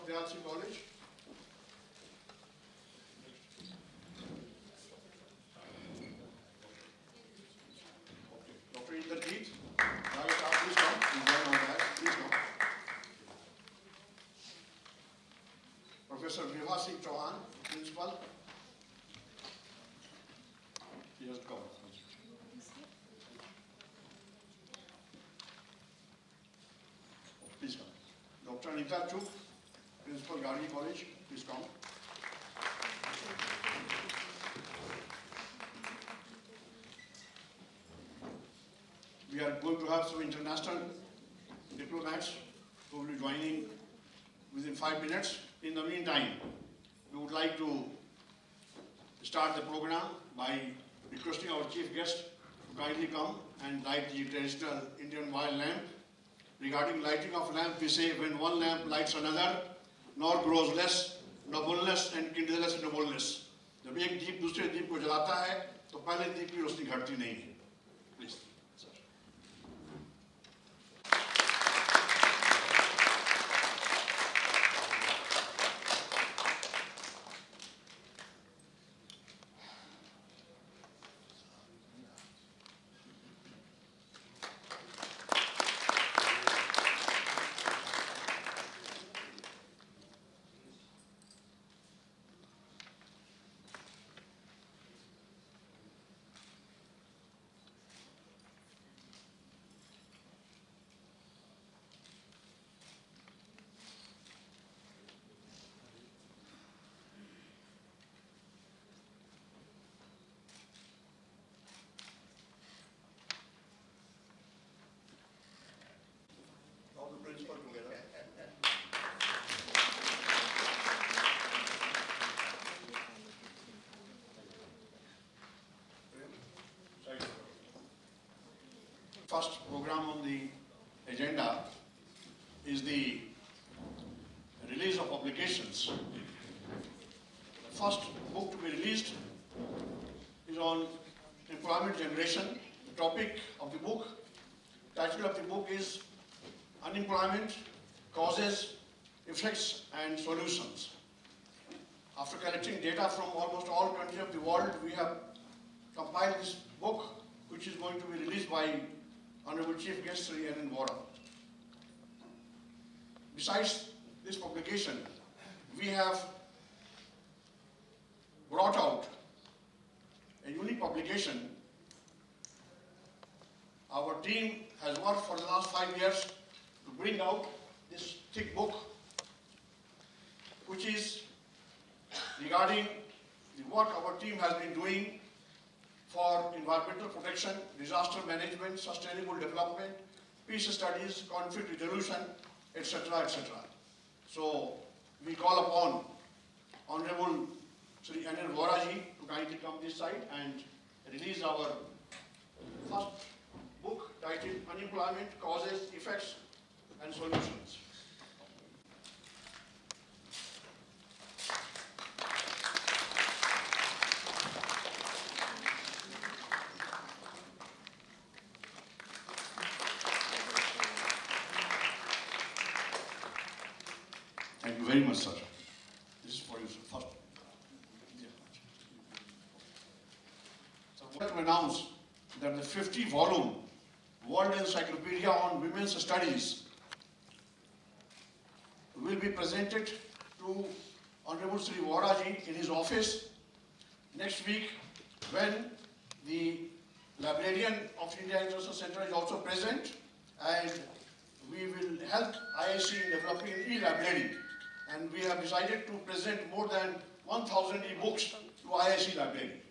of Dalhousie College. Dr. Whither, please come. Please come. Professor Priya Chauhan, Principal. He has come. Please come. Dr. Anita Chuk, Principal, Gargi College. Please come. We are going to have some international diplomats who will be joining within 5 minutes. In the meantime, we would like to start the program by requesting our chief guest to kindly come and light the traditional Indian wire lamp. Regarding lighting of lamp, we say when one lamp lights another, nor grows less, nobleness and kindles nobleness. जब एक दीप दूसरे दीप को जलाता है, तो पहले दीप की रोशनी घटती नहीं है. Please. Principal together. First program on the agenda is the release of publications. The first book to be released is on employment generation. The topic of the book, title of the book is Unemployment, Causes, Effects and Solutions. After collecting data from almost all countries of the world, we have compiled this book, which is going to be released by Honorable Chief Guest Sri N. Whither. Besides this publication, we have brought out a unique publication. Our team has worked for the last 5 years to bring out this thick book, which is regarding the work our team has been doing for environmental protection, disaster management, sustainable development, peace studies, conflict resolution, etc., etc. So we call upon Honorable Sri N. Whither to kindly come this side and release our first book titled Unemployment, Causes, Effects and Solutions. Thank you very much, sir. This is for you, sir. First. Yeah. So I want to announce that the 50-volume World Encyclopedia on Women's Studies will be presented to Honorable Sri Whither in his office next week, when the librarian of India International Center is also present, and we will help IIC in developing an e-library, and we have decided to present more than 1,000 e-books to IIC library.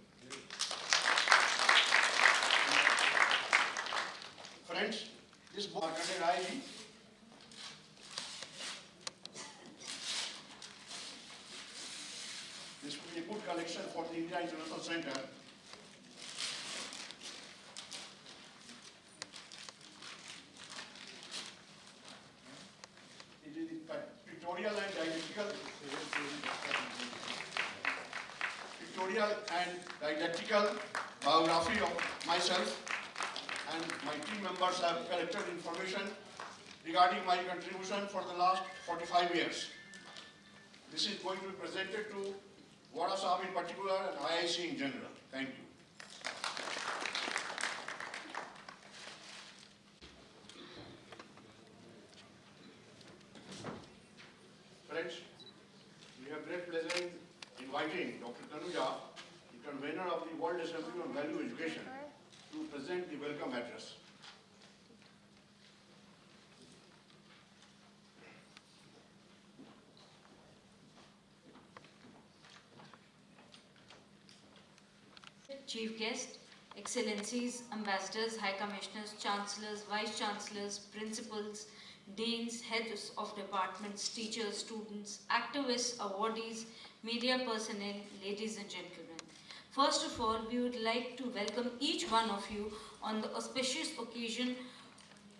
Friends, this book is under IIC. This will be a good collection for the India International Center. It is pictorial and didactical biography of myself, and my team members have collected information regarding my contribution for the last 45 years. This is going to be presented to Whither Sahib in particular and IIC in general. Thank you. Friends, we have great pleasure in inviting Dr. Tanuja, the convener of the World Assembly on Value Education, to present the welcome address. Chief Guest, Excellencies, Ambassadors, High Commissioners, Chancellors, Vice Chancellors, Principals, Deans, Heads of Departments, Teachers, Students, Activists, Awardees, Media Personnel, ladies and gentlemen. First of all, we would like to welcome each one of you on the auspicious occasion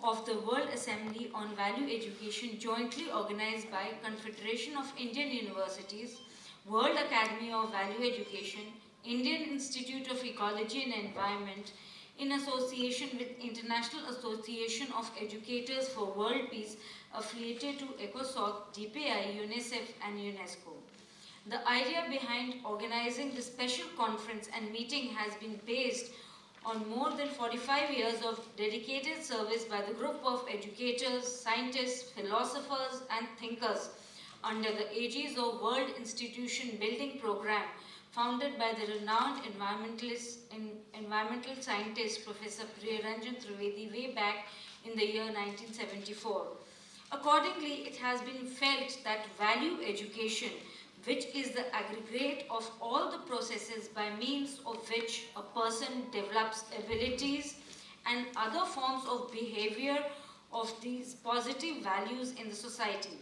of the World Assembly on Value Education, jointly organized by Confederation of Indian Universities, World Academy of Value Education, Indian Institute of Ecology and Environment, in association with International Association of Educators for World Peace, affiliated to ECOSOC, DPI, UNICEF and UNESCO. The idea behind organizing this special conference and meeting has been based on more than 45 years of dedicated service by the group of educators, scientists, philosophers and thinkers under the aegis of World Institution Building Program, founded by the renowned environmental scientist Professor Priya Ranjan Trivedi way back in the year 1974. Accordingly, it has been felt that value education, which is the aggregate of all the processes by means of which a person develops abilities and other forms of behavior of these positive values in the society.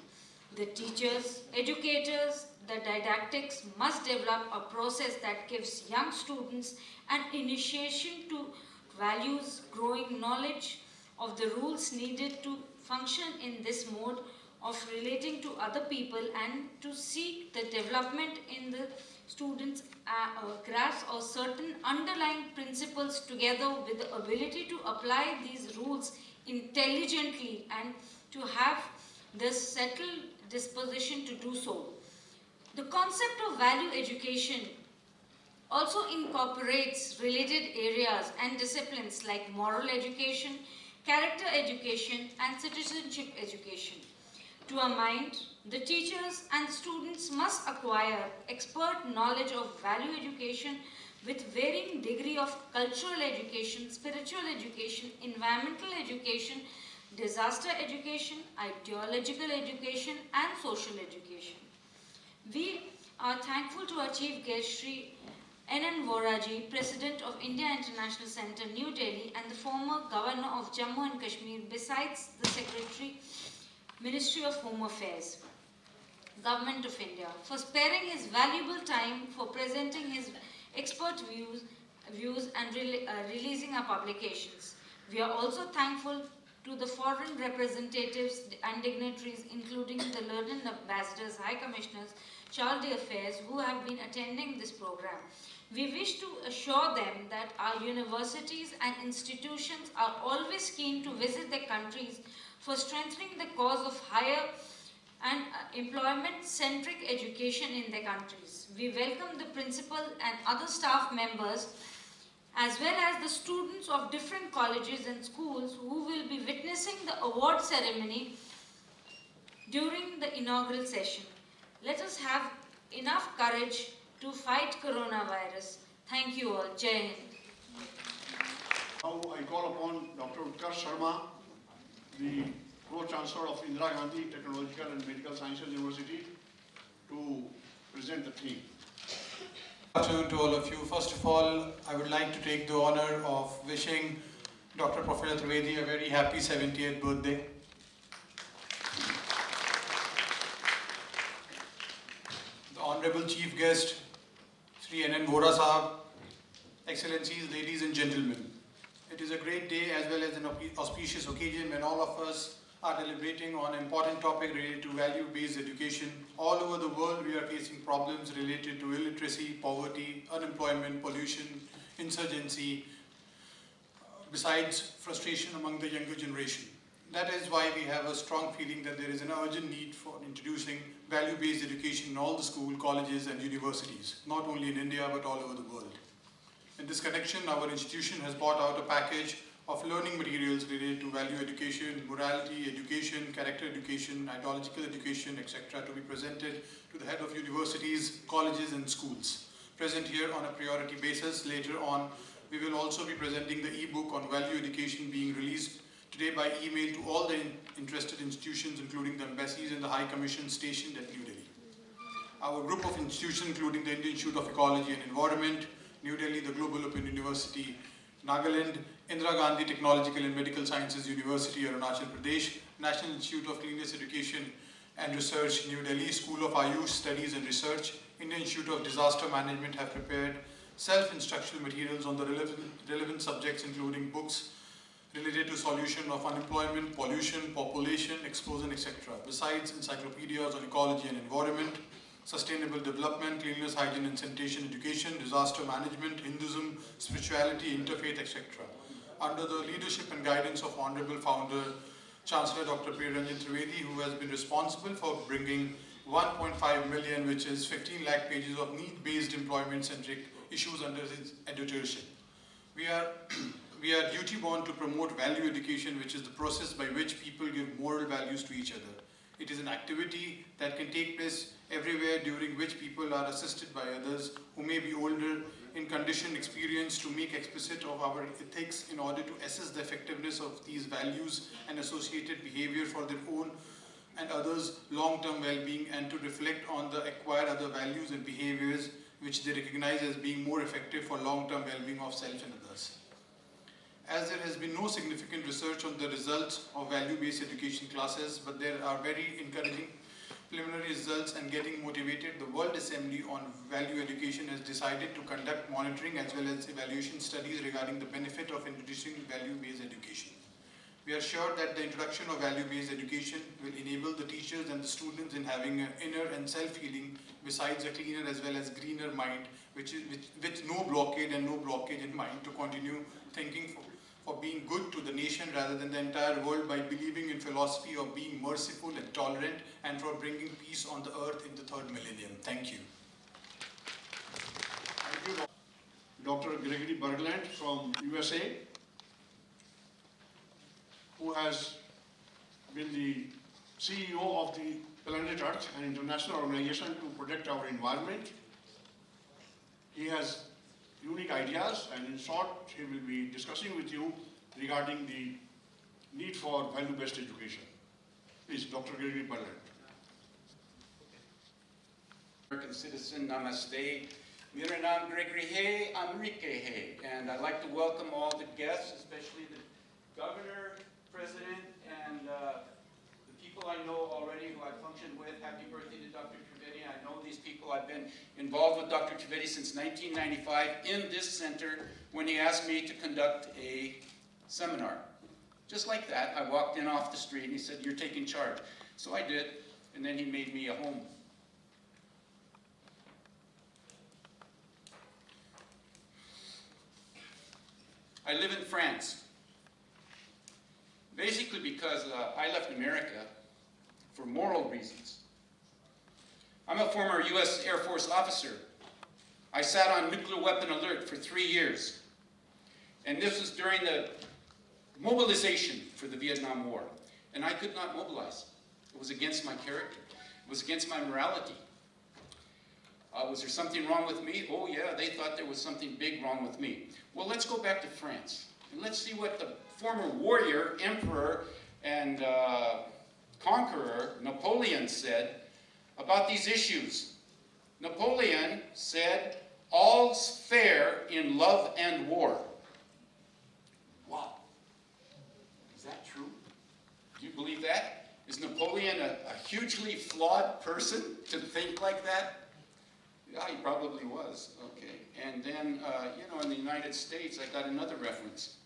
The teachers, educators, the didactics must develop a process that gives young students an initiation to values, growing knowledge of the rules needed to function in this mode of relating to other people and to seek the development in the students' grasp of certain underlying principles together with the ability to apply these rules intelligently and to have this settled disposition to do so. The concept of value education also incorporates related areas and disciplines like moral education, character education, and citizenship education. To our mind, the teachers and students must acquire expert knowledge of value education with varying degree of cultural education, spiritual education, environmental education, disaster education, ideological education, and social education. We are thankful to our Chief Guest, Sri N. Voraji, President of India International Center, New Delhi, and the former Governor of Jammu and Kashmir, besides the Secretary, Ministry of Home Affairs, Government of India, for sparing his valuable time for presenting his expert views and releasing our publications. We are also thankful to the foreign representatives and dignitaries, including the learned ambassadors, high commissioners, child affairs, who have been attending this program. We wish to assure them that our universities and institutions are always keen to visit their countries for strengthening the cause of higher and employment-centric education in their countries. We welcome the principal and other staff members as well as the students of different colleges and schools who will be witnessing the award ceremony during the inaugural session. Let us have enough courage to fight coronavirus. Thank you all. Jai Hind. Now I call upon Dr. Utkarsh Sharma, the Pro-Chancellor of Indira Gandhi Technological and Medical Sciences University, to present the theme. Good afternoon to all of you. First of all, I would like to take the honor of wishing Dr. Professor Trivedi a very happy 70th birthday. The Honorable Chief Guest, Sri N. Vohra Sahab, Excellencies, ladies and gentlemen. It is a great day as well as an auspicious occasion when all of us are deliberating on an important topic related to value-based education. All over the world, we are facing problems related to illiteracy, poverty, unemployment, pollution, insurgency, besides frustration among the younger generation. That is why we have a strong feeling that there is an urgent need for introducing value-based education in all the school, colleges and universities, not only in India but all over the world. In this connection, our institution has brought out a package of learning materials related to value education, morality education, character education, ideological education, etc. to be presented to the head of universities, colleges and schools. Present here on a priority basis. Later on, we will also be presenting the e-book on value education being released today by email to all the interested institutions, including the embassies and the High Commission stationed at New Delhi. Our group of institutions, including the Indian Institute of Ecology and Environment, New Delhi, the Global Open University, Nagaland, Indira Gandhi Technological and Medical Sciences University, Arunachal Pradesh, National Institute of Cleanliness Education and Research, New Delhi, School of Ayush Studies and Research, Indian Institute of Disaster Management have prepared self-instructional materials on the relevant subjects, including books related to solution of unemployment, pollution, population, explosion, etc. Besides encyclopedias on ecology and environment, sustainable development, cleanliness, hygiene and sanitation education, disaster management, Hinduism, spirituality, interfaith, etc. Under the leadership and guidance of Honorable Founder, Chancellor Dr. Priya Trivedi, who has been responsible for bringing 1.5 million, which is 15 lakh pages of need-based employment-centric issues under his editorship. We are duty-bound to promote value education, which is the process by which people give moral values to each other. It is an activity that can take place everywhere, during which people are assisted by others who may be older in conditioned experience to make explicit of our ethics in order to assess the effectiveness of these values and associated behavior for their own and others' long-term well-being, and to reflect on the acquired other values and behaviors which they recognize as being more effective for long-term well-being of self and others. As there has been no significant research on the results of value-based education classes, but there are very encouraging preliminary results, and getting motivated, the World Assembly on Value Education has decided to conduct monitoring as well as evaluation studies regarding the benefit of introducing value-based education. We are sure that the introduction of value-based education will enable the teachers and the students in having an inner and self-healing, besides a cleaner as well as greener mind, with no blockade and no blockage in mind, to continue thinking for being good to the nation rather than the entire world, by believing in philosophy of being merciful and tolerant, and for bringing peace on the earth in the third millennium. Thank you. Thank you, Dr. Gregory Bergland from USA, who has been the CEO of the Planet Earth, an international organization to protect our environment. He has unique ideas, and in short, he will be discussing with you regarding the need for value-based education. Please, Dr. Gregory Bergland. American citizen, namaste. Mera naam Gregory hai, Amrike hai. And I'd like to welcome all the guests, especially the governor, president, and the people I know already who I've functioned with. Happy birthday to Dr. Trivedi. I know these people. I've been involved with Dr. Trivedi since 1995 in this center when he asked me to conduct a seminar. Just like that, I walked in off the street and he said, "You're taking charge." So I did, and then he made me a home. I live in France, basically because I left America for moral reasons. I'm a former US Air Force officer. I sat on nuclear weapon alert for 3 years. And this was during the mobilization for the Vietnam War. And I could not mobilize. It was against my character. It was against my morality. Was there something wrong with me? Oh yeah, they thought there was something big wrong with me. Well, let's go back to France. And let's see what the former warrior, emperor, and conqueror, Napoleon, said about these issues. Napoleon said, "All's fair in love and war." Wow. Is that true? Do you believe that? Is Napoleon a hugely flawed person to think like that? Yeah, he probably was. Okay. And then, in the United States, I got another reference.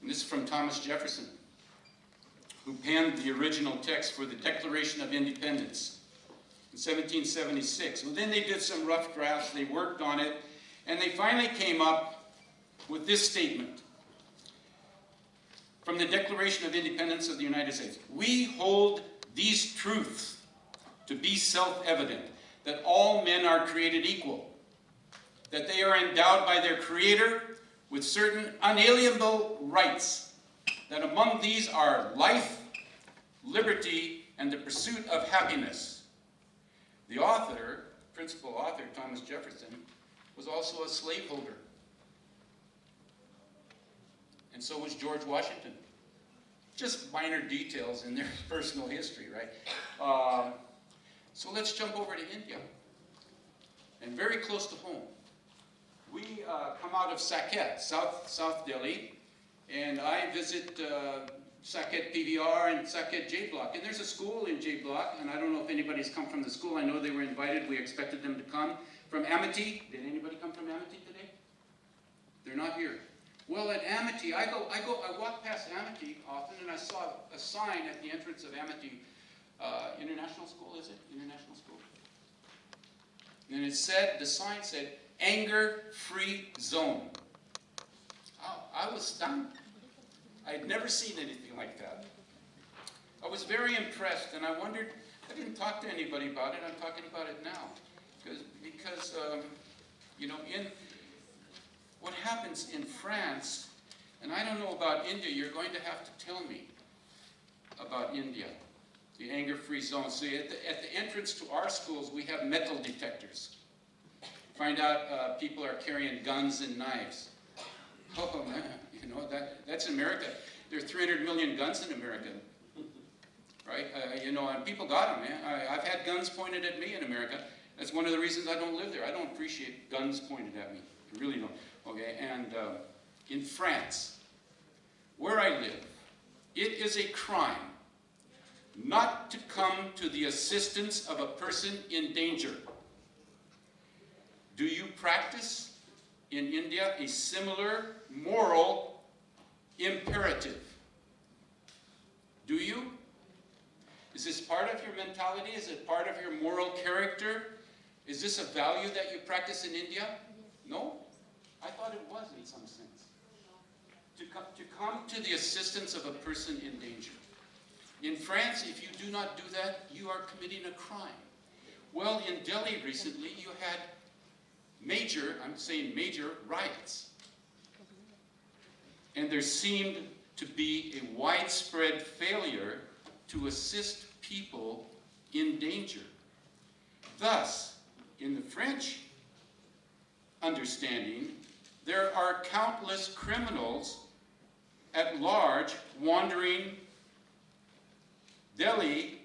And this is from Thomas Jefferson, who penned the original text for the Declaration of Independence in 1776. And then they did some rough drafts, they worked on it, and they finally came up with this statement. from the Declaration of Independence of the United States. We hold these truths to be self-evident, that all men are created equal, that they are endowed by their Creator with certain unalienable rights, that among these are life, liberty, and the pursuit of happiness. The author, principal author, Thomas Jefferson, was also a slaveholder. And so was George Washington. Just minor details in their personal history, right? So let's jump over to India. And very close to home. We come out of Saket, South Delhi, and I visit Saket PVR and Saket J Block. And there's a school in J Block, and I don't know if anybody's come from the school. I know they were invited. We expected them to come. From Amity. Did anybody come from Amity today? They're not here. Well, at Amity, I walk past Amity often, and I saw a sign at the entrance of Amity. International School, is it? International School? And it said, the sign said, anger-free zone. I was stunned. I had never seen anything like that. I was very impressed, and I wondered, I didn't talk to anybody about it, I'm talking about it now. Because you know, what happens in France, and I don't know about India, you're going to have to tell me about India. The anger-free zone. See, at the entrance to our schools, we have metal detectors. Find out people are carrying guns and knives. Oh man, you know, that's America. There are 300 million guns in America. Right? You know, and people got them, man. I've had guns pointed at me in America. That's one of the reasons I don't live there. I don't appreciate guns pointed at me. I really don't. Okay, and in France, where I live, it is a crime not to come to the assistance of a person in danger. Do you practice in India a similar moral imperative? Do you? Is this part of your mentality? Is it part of your moral character? Is this a value that you practice in India? No? I thought it was in some sense. To come to the assistance of a person in danger. In France, if you do not do that, you are committing a crime. Well, in Delhi recently, you had major, I'm saying major, riots. And there seemed to be a widespread failure to assist people in danger. Thus, in the French understanding, there are countless criminals at large wandering Delhi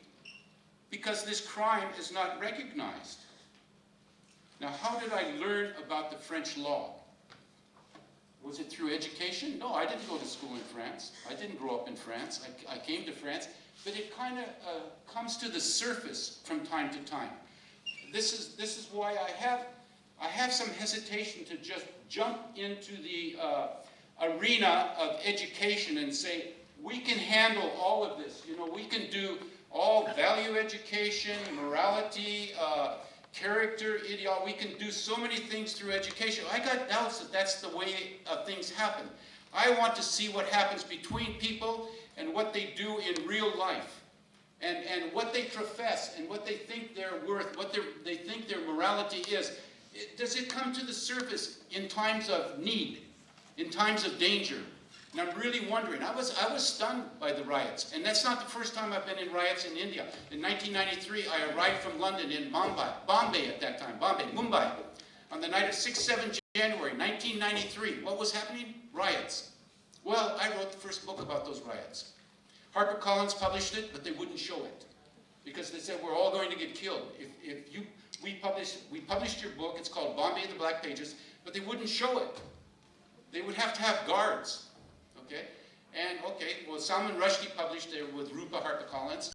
because this crime is not recognized. Now, how did I learn about the French law? Was it through education? No, I didn't go to school in France. I didn't grow up in France. I came to France, but it kind of comes to the surface from time to time. This is why I have some hesitation to just jump into the arena of education and say, we can handle all of this. You know, we can do all value education, morality, character, ideology. We can do so many things through education. I got doubts that that's the way things happen. I want to see what happens between people and what they do in real life. And what they profess and what they think they're worth, what they think their morality is. Does it come to the surface in times of need, in times of danger? And I'm really wondering. I was stunned by the riots. And that's not the first time I've been in riots in India. In 1993, I arrived from London in Bombay at that time, Mumbai, on the night of 6-7 January 1993. What was happening? Riots. Well, I wrote the first book about those riots. HarperCollins published it, but they wouldn't show it because they said we're all going to get killed. We published your book. It's called Bombay and the Black Pages, but they wouldn't show it. They would have to have guards. Okay, and well, Salman Rushdie published it with Rupa HarperCollins.